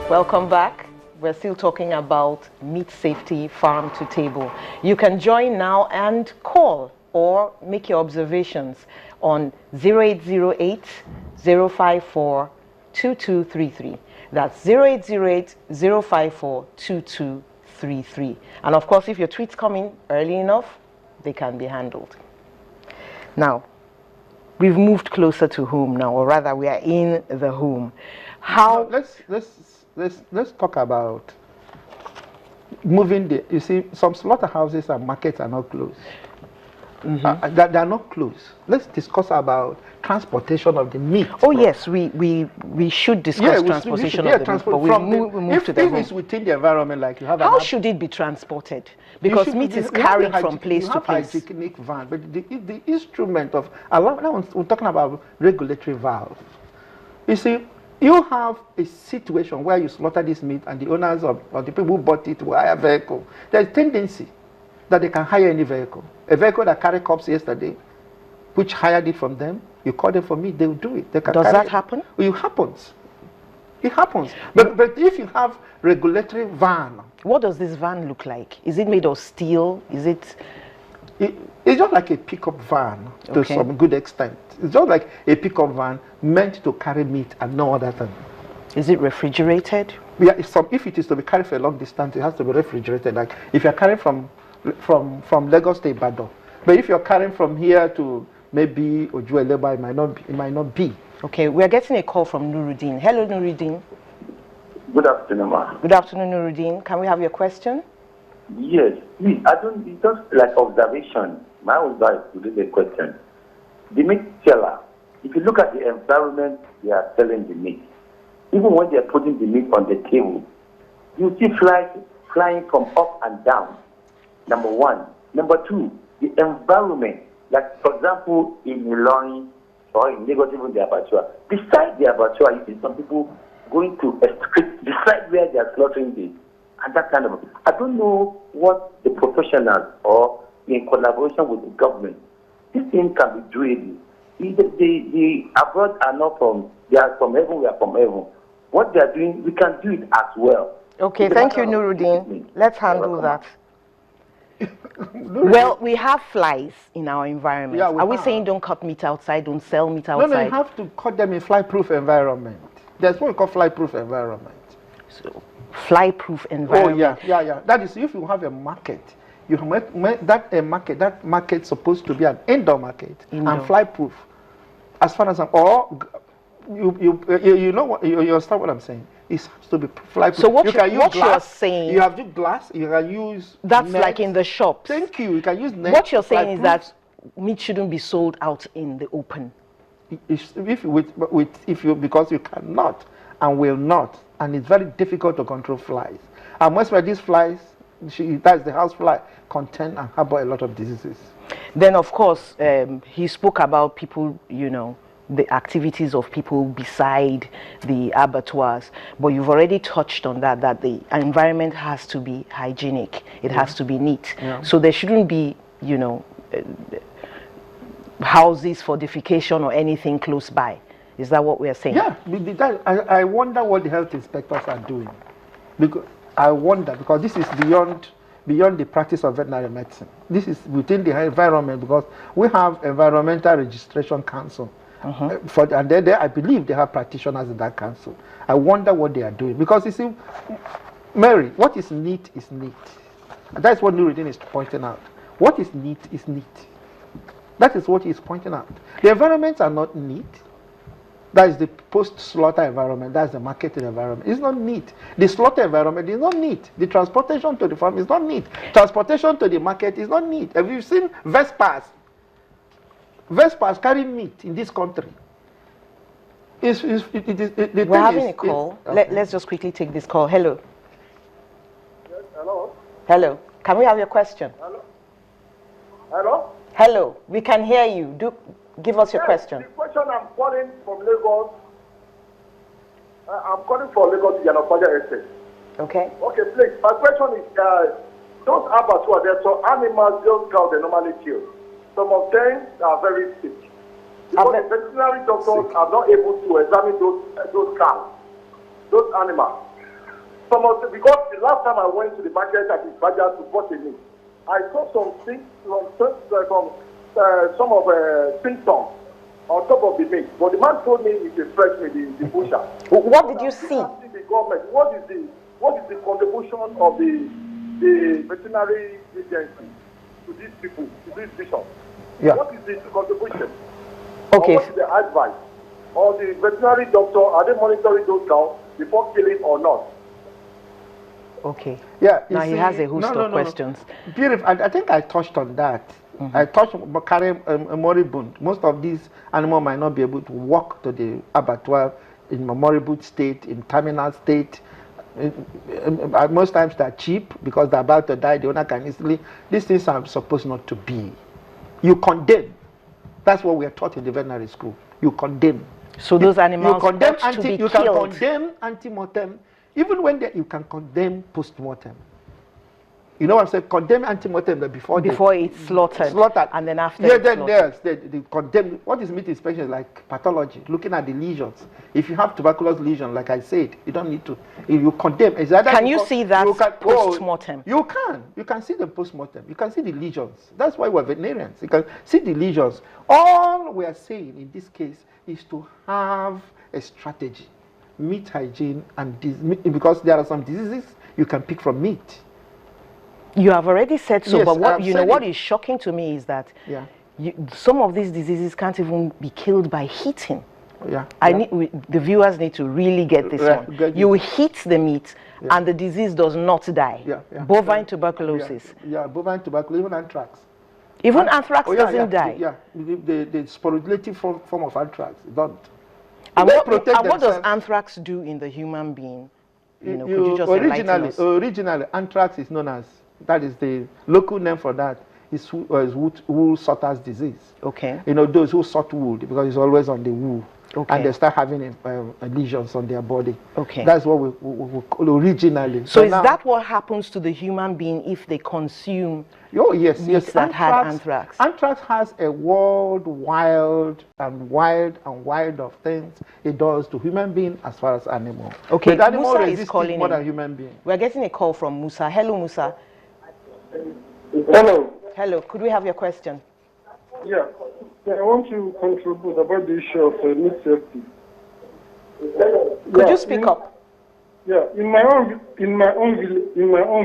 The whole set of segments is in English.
Welcome back. We're still talking about meat safety, farm to table. You can join now and call or make your observations on 0808 054 2233. That's 0808 054 2233. And of course, if your tweets come in early enough, they can be handled. Now, we've moved closer to home now, or rather, we are in the home. How? Let's talk about moving the. You see, some slaughterhouses and markets are not closed. Mm-hmm. They are not closed. Let's discuss about transportation of the meat. Oh yes, we should discuss transportation of the meat, but we move to the home. If it's within the environment, like you have. How should it be transported? Because meat is carried from place to place. You have a hygienic van, but the instrument of now we're talking about regulatory valve. You see, you have a situation where you slaughter this meat, and the owners or the people who bought it will hire a vehicle. There's a tendency that they can hire any vehicle. A vehicle that carried cops yesterday, which hired it from them, you call them for meat, they will do it. They can. Does that happen? It happens. It happens. But if you have regulatory van. What does this van look like? Is it made of steel? Is it? It's just like a pickup van to some good extent. It's just like a pickup van meant to carry meat and no other thing. Is it refrigerated? Yeah, if it is to be carried for a long distance, it has to be refrigerated. Like if you're carrying from Lagos to Ibadan, but if you're carrying from here to maybe Ojueleba, it might not be. Okay, we are getting a call from Nuruddin. Hello, Nuruddin. Good afternoon, ma. Good afternoon, Nuruddin. Can we have your question? Yes, please. It's just like observation. My own wife to do the question. The meat seller, if you look at the environment they are selling the meat, even when they are putting the meat on the table, you see flies flying from up and down. Number one. Number two, the environment. Like, for example, in Ilorin or in Lagos, even the abattoir. Beside the abattoir, you see some people going to excrete beside where they are slaughtering this. And that kind of. I don't know what the professionals or in collaboration with the government, this thing can be doable. The abroad are not from, they are from heaven, we are from heaven. What they are doing, we can do it as well. Okay, thank you, Nuruddin. Let's handle that. Well, we have flies in our environment. Yeah, are we saying don't cut meat outside, don't sell meat outside? No, you have to cut them in fly-proof environment. There's what we call fly-proof environment. So, fly-proof environment. Oh, yeah. That is, if you have a market, you make that market supposed to be an indoor market and fly-proof. As far as you know what you understand what I'm saying. It has to be fly-proof. So what you're saying, you have to glass. You can use. That's net. like in the shops. Thank you. You can use net. What you're saying is that meat shouldn't be sold out in the open. Because you cannot and will not, and it's very difficult to control flies. And most of these flies, that's the house fly, contain and harbor a lot of diseases. Then, of course, he spoke about people, the activities of people beside the abattoirs. But you've already touched on that the environment has to be hygienic. It has to be neat. Yeah. So there shouldn't be, houses for defecation or anything close by. Is that what we're saying? Yeah. I wonder what the health inspectors are doing. Because this is beyond the practice of veterinary medicine. This is within the environment, because we have Environmental Registration Council. And then I believe they have practitioners in that council. I wonder what they are doing. Because you see, Mary, what is neat is neat. And that's what Nuruddin is pointing out. What is neat is neat. That is what he's pointing out. The environments are not neat. That is the post-slaughter environment. That's the marketing environment. It's not neat. The slaughter environment is not neat. The transportation to the farm is not neat. Transportation to the market is not neat. Have you seen Vespas? Vespas carry meat in this country. We're having a call. Let's just quickly take this call. Hello. Yes, hello. Hello. Can we have your question? Hello. Hello. Hello. We can hear you. Do give us your question. The question, I'm calling from Lagos. I'm calling for Lagos Yanapaja Estate. Okay. Okay, please. My question is, those abattoirs, there's some animals, those cows they normally kill. Some of them are very sick. Because the veterinary doctors are not able to examine those cows, those animals. because the last time I went to the market at Ibadan to bought a meat, I saw some things, some of symptoms on top of the meat. But the man told me it's a fresh meat, the butcher. What did you see? Asking the government, what is the contribution of the veterinary agency to these people, to these bishops? Yeah. What is the contribution? Okay. Or what is the advice? Or the veterinary doctor, are they monitoring those cows before killing or not? Okay. Yeah. Now he has a host of questions. Beautiful. I think I touched on that. I touched on carrying a moribund. Most of these animals might not be able to walk to the abattoir in a moribund state, in terminal state. Most times they're cheap because they're about to die. The owner can easily. These things are supposed not to be. You condemn. That's what we are taught in the veterinary school. You condemn. So those animals you condemn ought to be you killed. can condemn ante-mortem, even when you can condemn post-mortem. You know what I'm saying? Condemn ante-mortem before it's slaughtered. And then after they condemn. What is meat inspection? Like pathology, looking at the lesions. If you have tuberculosis lesion, like I said, you don't need to. If you condemn, can you see that post-mortem? You can see the post-mortem. You can see the lesions. That's why we're veterinarians. You can see the lesions. All we are saying in this case is to have a strategy, meat hygiene, and because there are some diseases you can pick from meat. You have already said so, yes, but what is shocking to me is that some of these diseases can't even be killed by heating. The viewers need to really get this one. You heat the meat and the disease does not die. Bovine tuberculosis. Bovine tuberculosis, even anthrax. Even anthrax doesn't die. Yeah, the sporulative form of anthrax don't. And what does anthrax do in the human being? Could you just enlighten us? Originally, anthrax is known as, that is the local name for that, is wool sorter's disease. Okay. Those who sort wool, because it's always on the wool. Okay. And they start having lesions on their body. Okay. That's what we call originally. So is that what happens to the human being if they consume yes. that had anthrax? Anthrax has a wild of things it does to human being as far as animal. Okay, but animal Musa is calling more than human being. We're getting a call from Musa. Hello, Musa. Hello. Hello, could we have your question? Yeah, I want to contribute about the issue of meat safety. Could you speak up? Yeah, in my own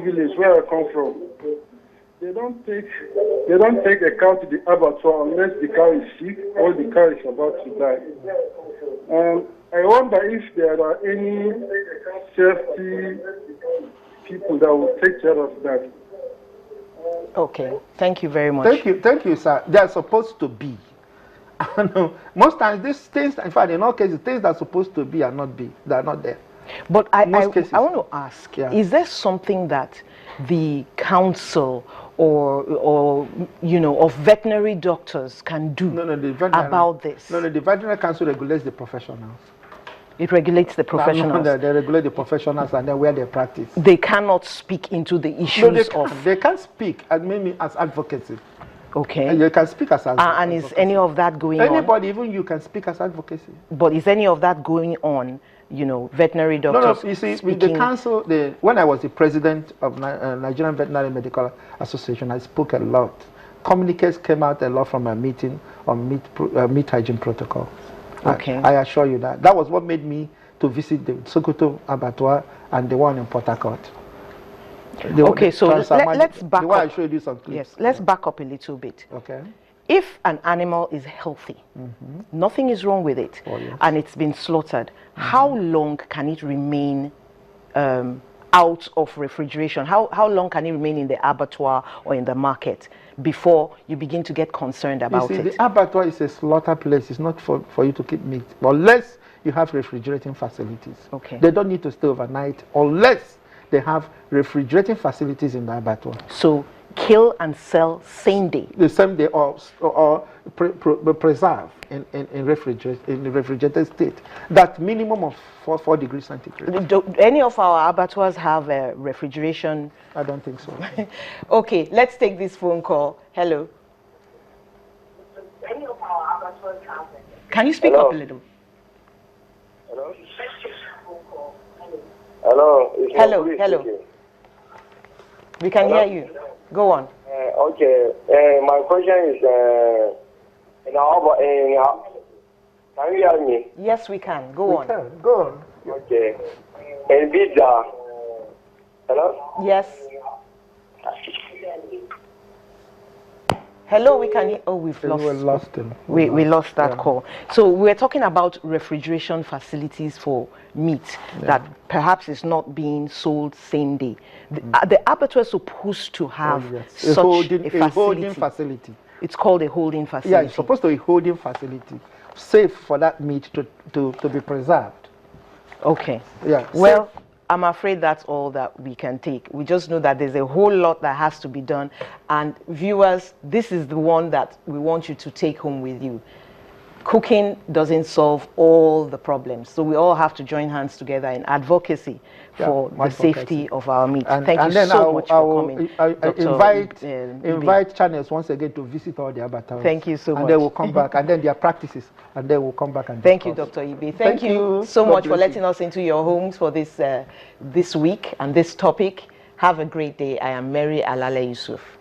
village where I come from, they don't take a cow to the abattoir unless the cow is sick or the cow is about to die. I wonder if there are any safety people that will take care of that. Okay, thank you very much. Thank you, sir. They are supposed to be. Most times these things, in fact, in all cases, things that are supposed to be are not there. But I want to ask, is there something that the council or of veterinary doctors can do about this? No, the veterinary council regulates the professionals. It regulates the professionals. They regulate the professionals and then where they practice. They cannot speak into the issues they can't speak as advocacy. Okay. You can speak as advocacy. And is any of that going on? Anybody, even you can speak as advocacy. But is any of that going on? Veterinary doctors. No. You see, with the council, when I was the president of Nigerian Veterinary Medical Association, I spoke a lot. Communiques came out a lot from a meeting on meat hygiene protocols. Okay. I assure you that. That was what made me to visit the Sokoto abattoir and the one in Port Harcourt. Okay, so let's back up. The one I showed you some clips. Yes, let's back up a little bit. Okay. If an animal is healthy, nothing is wrong with it, and it's been slaughtered, how long can it remain out of refrigeration? How long can it remain in the abattoir or in the market before you begin to get concerned about it? The abattoir is a slaughter place. It's not for you to keep meat, unless you have refrigerating facilities. Okay. They don't need to stay overnight unless they have refrigerating facilities in the abattoir. So kill and sell same day? The same day, or preserve in refrigerated state. That minimum of 4 degrees centigrade. Do any of our abattoirs have a refrigeration? I don't think so. Okay, let's take this phone call. Hello. Any of our abattoirs have Can you speak up a little? Hello? Hello. Hello, hello. We can hear you. Go on. Okay. My question is, can you hear me? Yes, we can. Go on. Go on. Okay. And visa. Hello? Yes. Hello, we can hear. Oh, we've We lost him. We lost that call. So we're talking about refrigeration facilities for meat that perhaps is not being sold same day. The abattoir is supposed to have such a holding facility. It's called a holding facility. Yeah, it's supposed to be a holding facility, safe for that meat to be preserved. Okay. Yeah. Well, I'm afraid that's all that we can take. We just know that there's a whole lot that has to be done. And viewers, this is the one that we want you to take home with you. Cooking doesn't solve all the problems. So we all have to join hands together in advocacy for the safety of our meat. Thank you so much for coming. I invite channels once again to visit all the abattoirs. Thank you so much. And then we'll come back, and then their practices, and then we'll come back and Thank you, discuss. Dr. Ibe. Thank you so much for letting us into your homes for this, this week and this topic. Have a great day. I am Mary Alale Yusuf.